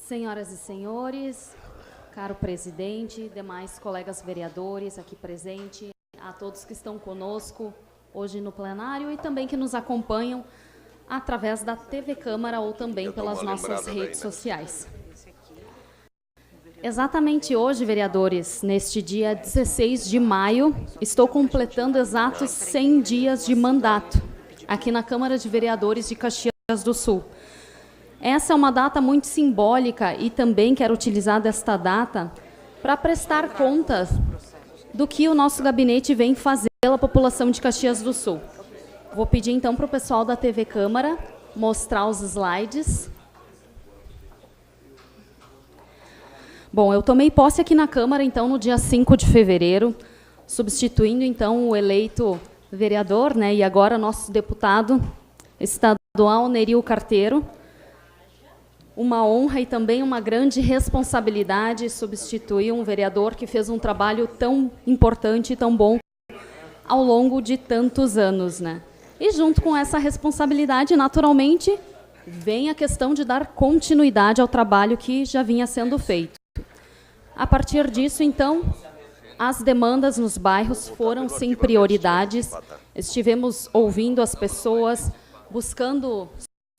Senhoras e senhores, caro presidente, demais colegas vereadores aqui presentes, a todos que estão conosco hoje no plenário e também que nos acompanham através da TV Câmara ou também pelas nossas redes sociais. Exatamente hoje, vereadores, neste dia 16 de maio, estou completando exatos 100 dias de mandato aqui na Câmara de Vereadores de Caxias do Sul. Essa é uma data muito simbólica e também quero utilizar desta data para prestar contas do que o nosso gabinete vem fazer pela população de Caxias do Sul. Vou pedir então para o pessoal da TV Câmara mostrar os slides. Bom, eu tomei posse aqui na Câmara, então, no dia 5 de fevereiro, substituindo, então, o eleito vereador, né, e agora nosso deputado estadual, Neril Carteiro. Uma honra e também uma grande responsabilidade substituir um vereador que fez um trabalho tão importante e tão bom ao longo de tantos anos, né? E junto com essa responsabilidade, naturalmente, vem a questão de dar continuidade ao trabalho que já vinha sendo feito. A partir disso, então, as demandas nos bairros foram sem prioridades. Estivemos ouvindo as pessoas, buscando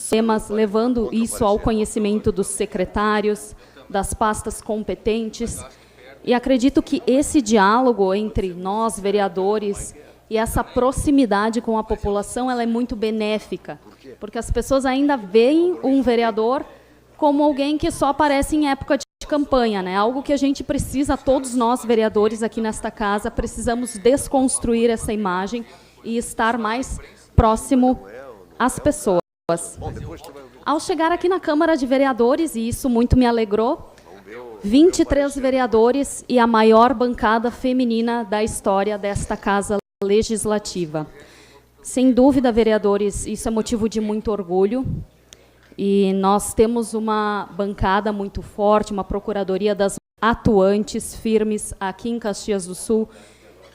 temas, levando isso ao conhecimento dos secretários, das pastas competentes. E acredito que esse diálogo entre nós, vereadores, e essa proximidade com a população, ela é muito benéfica, porque as pessoas ainda veem um vereador como alguém que só aparece em época de campanha, né? Algo que a gente precisa, todos nós vereadores aqui nesta casa, precisamos desconstruir essa imagem e estar mais próximo às pessoas. Ao chegar aqui na Câmara de Vereadores, e isso muito me alegrou, 23 vereadores e a maior bancada feminina da história desta Casa Legislativa. Sem dúvida, vereadores, isso é motivo de muito orgulho. E nós temos uma bancada muito forte, uma procuradoria das atuantes, firmes, aqui em Caxias do Sul,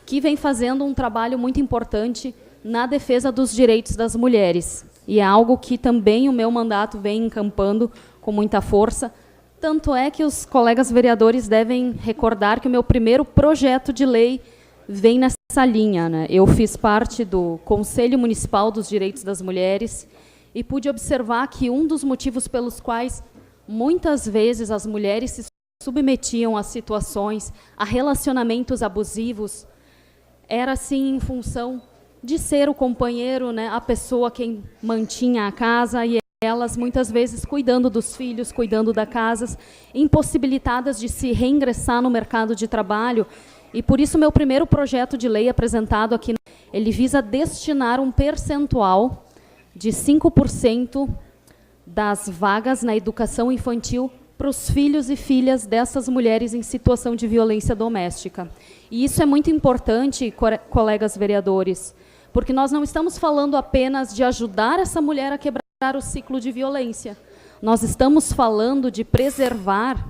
que vem fazendo um trabalho muito importante na defesa dos direitos das mulheres. E é algo que também o meu mandato vem encampando com muita força. Tanto é que os colegas vereadores devem recordar que o meu primeiro projeto de lei vem nessa linha, né? Eu fiz parte do Conselho Municipal dos Direitos das Mulheres e pude observar que um dos motivos pelos quais muitas vezes as mulheres se submetiam a situações, a relacionamentos abusivos, era sim em função de ser o companheiro, né, a pessoa quem mantinha a casa e elas muitas vezes cuidando dos filhos, cuidando da casa, impossibilitadas de se reingressar no mercado de trabalho. E por isso meu primeiro projeto de lei apresentado aqui, ele visa destinar um percentual de 5% das vagas na educação infantil para os filhos e filhas dessas mulheres em situação de violência doméstica. E isso é muito importante, colegas vereadores, porque nós não estamos falando apenas de ajudar essa mulher a quebrar o ciclo de violência. Nós estamos falando de preservar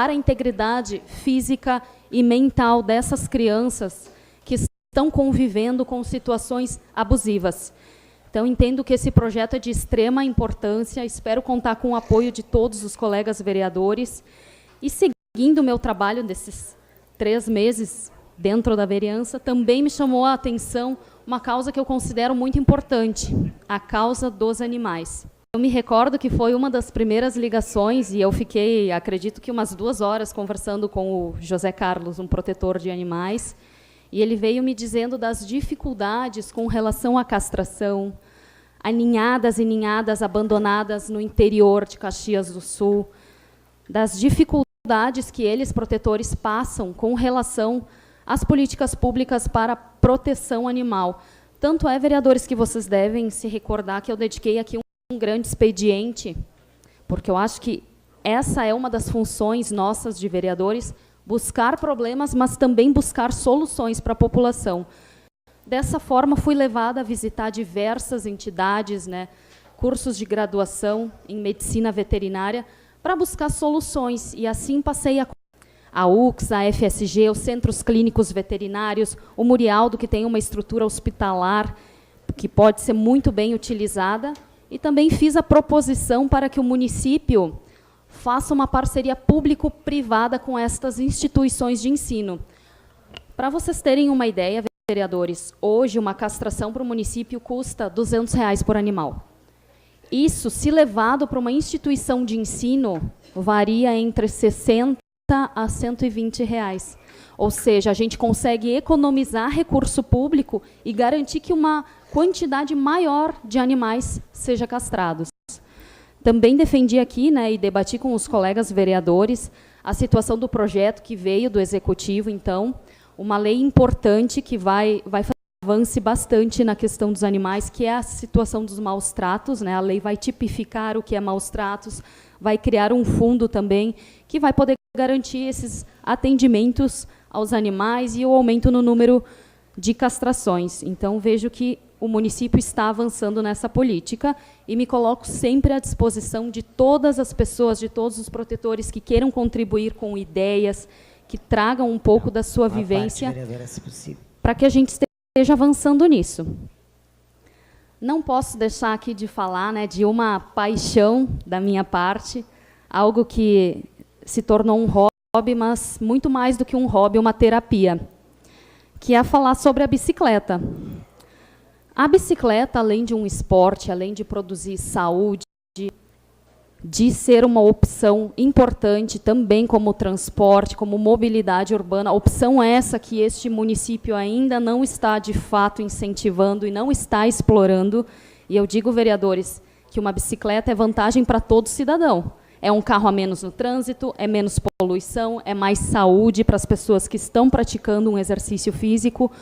a integridade física e mental dessas crianças que estão convivendo com situações abusivas. Então, entendo que esse projeto é de extrema importância, espero contar com o apoio de todos os colegas vereadores. E seguindo o meu trabalho desses 3 meses dentro da vereança, também me chamou a atenção uma causa que eu considero muito importante, a causa dos animais. Eu me recordo que foi uma das primeiras ligações e eu fiquei, acredito que umas 2 horas conversando com o José Carlos, um protetor de animais, e ele veio me dizendo das dificuldades com relação à castração, a ninhadas e ninhadas abandonadas no interior de Caxias do Sul, das dificuldades que eles, protetores, passam com relação às políticas públicas para a proteção animal. Tanto é, vereadores, que vocês devem se recordar que eu dediquei aqui um grande expediente, porque eu acho que essa é uma das funções nossas de vereadores, buscar problemas, mas também buscar soluções para a população. Dessa forma, fui levada a visitar diversas entidades, né, cursos de graduação em medicina veterinária, para buscar soluções, e assim passei a UCS, a FSG, os centros clínicos veterinários, o Murialdo, que tem uma estrutura hospitalar que pode ser muito bem utilizada, e também fiz a proposição para que o município faça uma parceria público-privada com estas instituições de ensino. Para vocês terem uma ideia, vereadores, hoje uma castração para o município custa R$ 200 por animal. Isso, se levado para uma instituição de ensino, varia entre R$ 60 a R$ 120. Ou seja, a gente consegue economizar recurso público e garantir que uma quantidade maior de animais seja castrados. Também defendi aqui, né, e debati com os colegas vereadores a situação do projeto que veio do Executivo, então, uma lei importante que vai fazer avance bastante na questão dos animais, que é a situação dos maus tratos, né? A lei vai tipificar o que é maus tratos, vai criar um fundo também que vai poder garantir esses atendimentos aos animais e o aumento no número de castrações. Então, vejo que o município está avançando nessa política e me coloco sempre à disposição de todas as pessoas, de todos os protetores que queiram contribuir com ideias, que tragam um pouco da sua vivência, para que a gente esteja avançando nisso. Não posso deixar aqui de falar, né, de uma paixão da minha parte, algo que se tornou um hobby, mas muito mais do que um hobby, uma terapia, que é falar sobre a bicicleta. A bicicleta, além de um esporte, além de produzir saúde, de ser uma opção importante também como transporte, como mobilidade urbana, opção essa que este município ainda não está, de fato, incentivando e não está explorando. E eu digo, vereadores, que uma bicicleta é vantagem para todo cidadão. É um carro a menos no trânsito, é menos poluição, é mais saúde para as pessoas que estão praticando um exercício físico,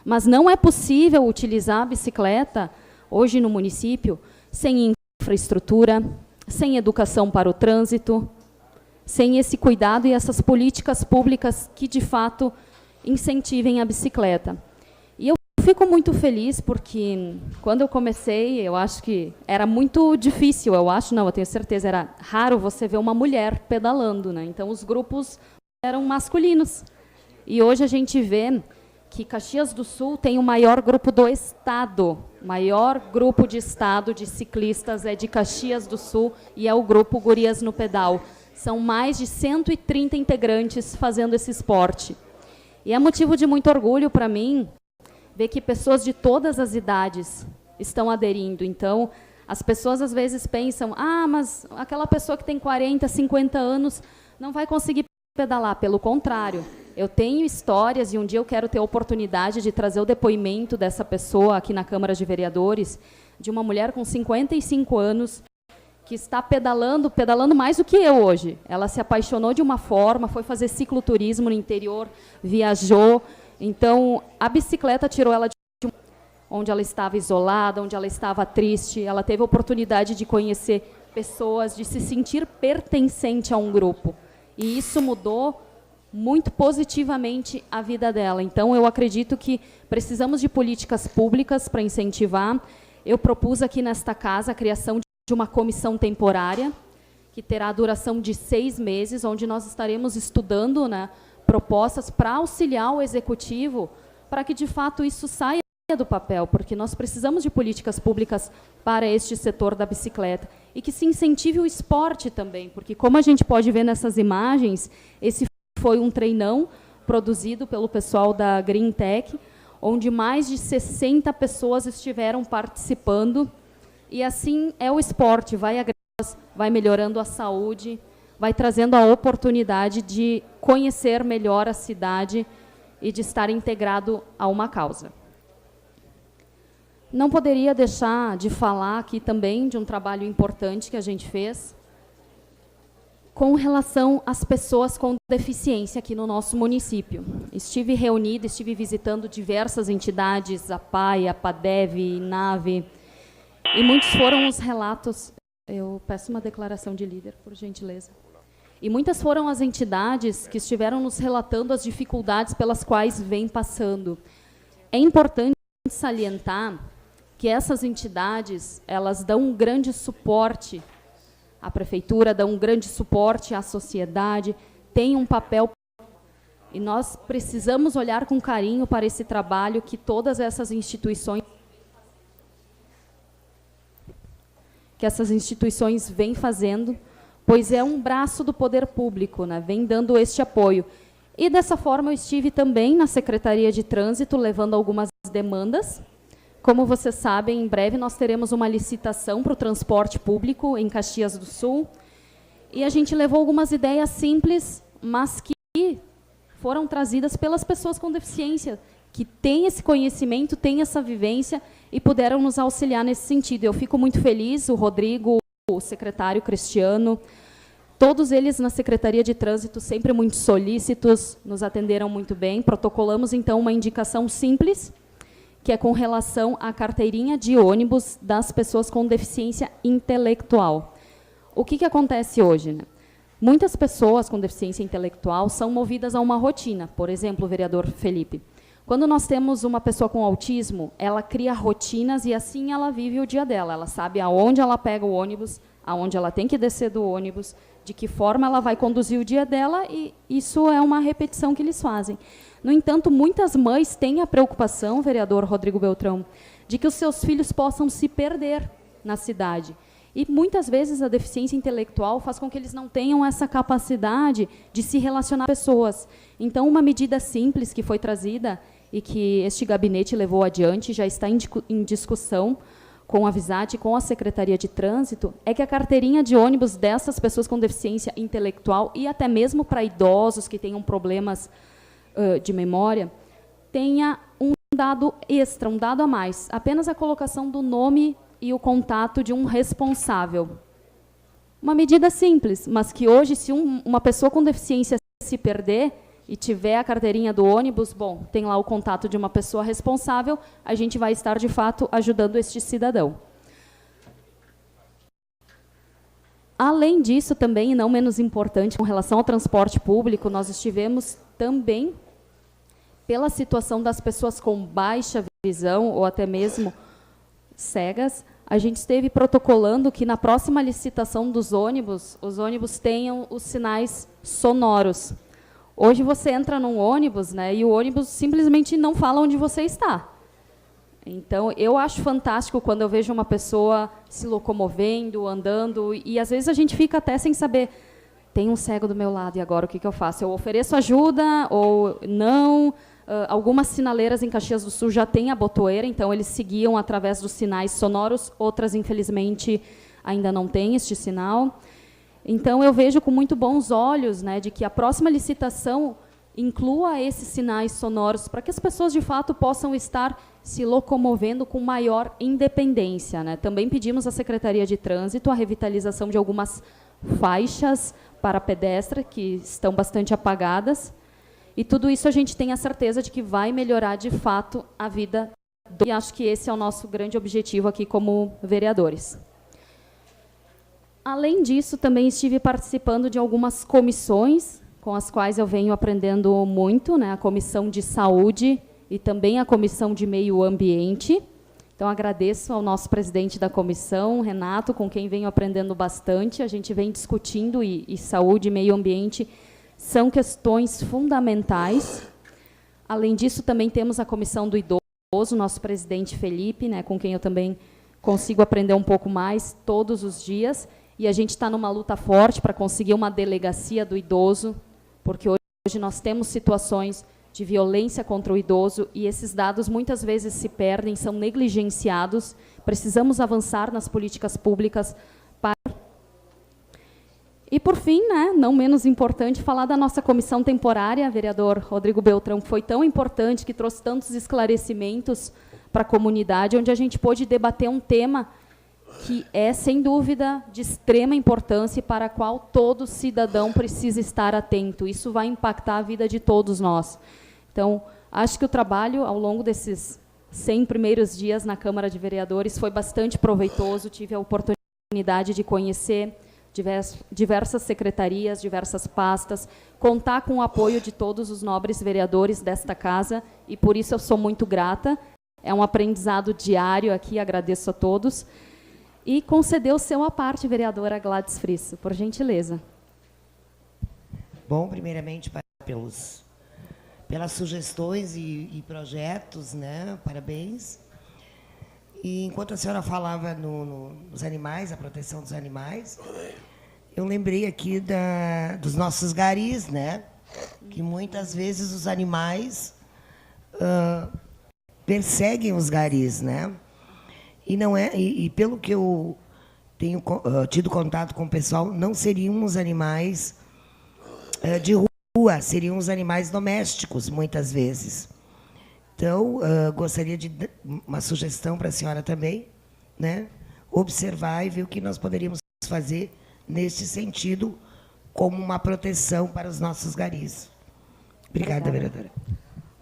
mas não é possível utilizar a bicicleta, hoje no município, sem infraestrutura, sem educação para o trânsito, sem esse cuidado e essas políticas públicas que, de fato, incentivem a bicicleta. E eu fico muito feliz porque, quando eu comecei, eu acho que era muito difícil, eu tenho certeza, era raro você ver uma mulher pedalando, né? Então, os grupos eram masculinos. E hoje a gente vê que Caxias do Sul tem o maior grupo do estado. O maior grupo de estado de ciclistas é de Caxias do Sul e é o grupo Gurias no Pedal. São mais de 130 integrantes fazendo esse esporte. E é motivo de muito orgulho para mim ver que pessoas de todas as idades estão aderindo. Então, as pessoas às vezes pensam, mas aquela pessoa que tem 40, 50 anos não vai conseguir pedalar. Pelo contrário, eu tenho histórias e um dia eu quero ter a oportunidade de trazer o depoimento dessa pessoa aqui na Câmara de Vereadores, de uma mulher com 55 anos, que está pedalando mais do que eu hoje. Ela se apaixonou de uma forma, foi fazer cicloturismo no interior, viajou. Então, a bicicleta tirou ela de onde ela estava isolada, onde ela estava triste. Ela teve a oportunidade de conhecer pessoas, de se sentir pertencente a um grupo. E isso mudou muito positivamente a vida dela. Então, eu acredito que precisamos de políticas públicas para incentivar. Eu propus aqui nesta casa a criação de uma comissão temporária, que terá a duração de 6 meses, onde nós estaremos estudando, né, propostas para auxiliar o Executivo, para que, de fato, isso saia do papel, porque nós precisamos de políticas públicas para este setor da bicicleta, e que se incentive o esporte também, porque, como a gente pode ver nessas imagens, esse foi um treinão produzido pelo pessoal da Green Tech, onde mais de 60 pessoas estiveram participando, e assim é o esporte, vai melhorando a saúde, vai trazendo a oportunidade de conhecer melhor a cidade e de estar integrado a uma causa. Não poderia deixar de falar aqui também de um trabalho importante que a gente fez com relação às pessoas com deficiência aqui no nosso município. Estive reunida, estive visitando diversas entidades, a PAI, a PADEV, INAVE, e muitos foram os relatos. Eu peço uma declaração de líder, por gentileza. E muitas foram as entidades que estiveram nos relatando as dificuldades pelas quais vêm passando. É importante salientar que essas entidades, elas dão um grande suporte à prefeitura, dão um grande suporte à sociedade, têm um papel, e nós precisamos olhar com carinho para esse trabalho que todas essas instituições vêm fazendo, pois é um braço do poder público, né, vem dando este apoio. E, dessa forma, eu estive também na Secretaria de Trânsito, levando algumas demandas. Como vocês sabem, em breve nós teremos uma licitação para o transporte público em Caxias do Sul, e a gente levou algumas ideias simples, mas que foram trazidas pelas pessoas com deficiência, que têm esse conhecimento, têm essa vivência e puderam nos auxiliar nesse sentido. Eu fico muito feliz, o Rodrigo, o secretário Cristiano, todos eles na Secretaria de Trânsito, sempre muito solícitos, nos atenderam muito bem. Protocolamos, então, uma indicação simples, que é com relação à carteirinha de ônibus das pessoas com deficiência intelectual. O que acontece hoje, né? Muitas pessoas com deficiência intelectual são movidas a uma rotina. Por exemplo, o vereador Felipe. Quando nós temos uma pessoa com autismo, ela cria rotinas e assim ela vive o dia dela. Ela sabe aonde ela pega o ônibus, aonde ela tem que descer do ônibus, de que forma ela vai conduzir o dia dela, e isso é uma repetição que eles fazem. No entanto, muitas mães têm a preocupação, vereador Rodrigo Beltrão, de que os seus filhos possam se perder na cidade. E, muitas vezes, a deficiência intelectual faz com que eles não tenham essa capacidade de se relacionar com pessoas. Então, uma medida simples que foi trazida e que este gabinete levou adiante, já está em discussão com a Visat e com a Secretaria de Trânsito, é que a carteirinha de ônibus dessas pessoas com deficiência intelectual, e até mesmo para idosos que tenham problemas de memória, tenha um dado extra, um dado a mais, apenas a colocação do nome e o contato de um responsável. Uma medida simples, mas que hoje, se uma pessoa com deficiência se perder e tiver a carteirinha do ônibus, bom, tem lá o contato de uma pessoa responsável, a gente vai estar, de fato, ajudando este cidadão. Além disso, também, e não menos importante, com relação ao transporte público, nós estivemos também, pela situação das pessoas com baixa visão, ou até mesmo cegas, a gente esteve protocolando que na próxima licitação dos ônibus, os ônibus tenham os sinais sonoros. Hoje você entra num ônibus, né, e o ônibus simplesmente não fala onde você está. Então, eu acho fantástico quando eu vejo uma pessoa se locomovendo, andando, e às vezes a gente fica até sem saber, tem um cego do meu lado, e agora o que eu faço? Eu ofereço ajuda ou não? Algumas sinaleiras em Caxias do Sul já têm a botoeira, então eles seguiam através dos sinais sonoros, outras, infelizmente, ainda não têm este sinal. Então, eu vejo com muito bons olhos, né, de que a próxima licitação inclua esses sinais sonoros, para que as pessoas, de fato, possam estar se locomovendo com maior independência, né? Também pedimos à Secretaria de Trânsito a revitalização de algumas faixas para pedestre, que estão bastante apagadas, e tudo isso a gente tem a certeza de que vai melhorar, de fato, a vida e acho que esse é o nosso grande objetivo aqui como vereadores. Além disso, também estive participando de algumas comissões, com as quais eu venho aprendendo muito, né? A Comissão de Saúde e também a Comissão de Meio Ambiente. Então, agradeço ao nosso presidente da comissão, Renato, com quem venho aprendendo bastante. A gente vem discutindo, e saúde e meio ambiente são questões fundamentais. Além disso, também temos a Comissão do Idoso, nosso presidente Felipe, né, com quem eu também consigo aprender um pouco mais todos os dias. E a gente está numa luta forte para conseguir uma delegacia do idoso, porque hoje nós temos situações de violência contra o idoso e esses dados muitas vezes se perdem, são negligenciados. Precisamos avançar nas políticas públicas para... E, por fim, né, não menos importante, falar da nossa comissão temporária, vereador Rodrigo Beltrão, que foi tão importante, que trouxe tantos esclarecimentos para a comunidade, onde a gente pôde debater um tema que é, sem dúvida, de extrema importância e para a qual todo cidadão precisa estar atento. Isso vai impactar a vida de todos nós. Então, acho que o trabalho, ao longo desses 100 primeiros dias na Câmara de Vereadores, foi bastante proveitoso. Tive a oportunidade de conhecer diversas secretarias, diversas pastas, contar com o apoio de todos os nobres vereadores desta casa, e por isso eu sou muito grata. É um aprendizado diário aqui, agradeço a todos. E conceder o seu à parte, vereadora Gladys Frisso, por gentileza. Bom, primeiramente, pelas sugestões e projetos, né? Parabéns. E enquanto a senhora falava nos animais, a proteção dos animais, Eu lembrei aqui dos nossos garis, né? Que muitas vezes os animais perseguem os garis, né? E não é, e pelo que eu tenho tido contato com o pessoal, não seriam os animais de rua, seriam os animais domésticos, muitas vezes. Então, gostaria de dar uma sugestão para a senhora também, né? Observar e ver o que nós poderíamos fazer neste sentido, como uma proteção para os nossos garis. Obrigada, vereadora.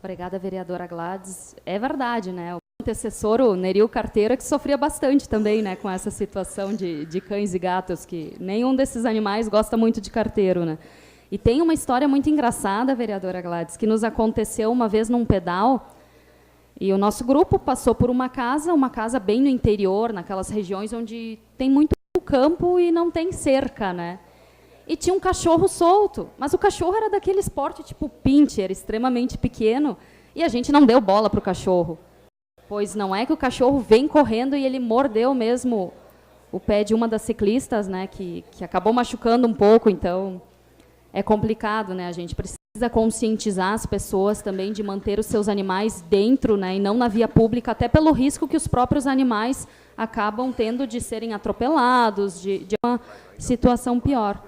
Obrigada, vereadora Gladys. É verdade, né? O antecessor, o Neril Carteira, que sofria bastante também, né, com essa situação de cães e gatos, que nenhum desses animais gosta muito de carteiro, né? E tem uma história muito engraçada, vereadora Gladys, que nos aconteceu uma vez num pedal, e o nosso grupo passou por uma casa bem no interior, naquelas regiões onde tem muito campo e não tem cerca, né? E tinha um cachorro solto, mas o cachorro era daquele esporte tipo pincher, extremamente pequeno, e a gente não deu bola para o cachorro. Pois não é que o cachorro vem correndo e ele mordeu mesmo o pé de uma das ciclistas, né, que acabou machucando um pouco, então é complicado, né? A gente precisa conscientizar as pessoas também de manter os seus animais dentro, né, e não na via pública, até pelo risco que os próprios animais acabam tendo de serem atropelados, de uma situação pior.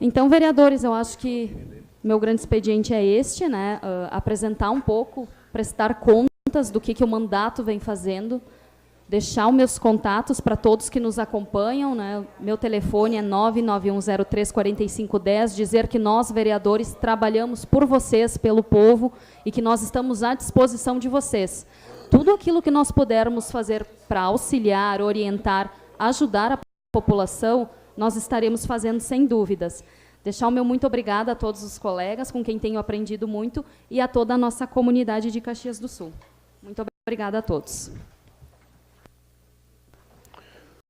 Então, vereadores, eu acho que meu grande expediente é este, né, apresentar um pouco, prestar contas do que o mandato vem fazendo, deixar os meus contatos para todos que nos acompanham, né? Meu telefone é 991034510, dizer que nós, vereadores, trabalhamos por vocês, pelo povo, e que nós estamos à disposição de vocês. Tudo aquilo que nós pudermos fazer para auxiliar, orientar, ajudar a população, nós estaremos fazendo sem dúvidas. Deixar o meu muito obrigada a todos os colegas, com quem tenho aprendido muito, e a toda a nossa comunidade de Caxias do Sul. Muito obrigada a todos.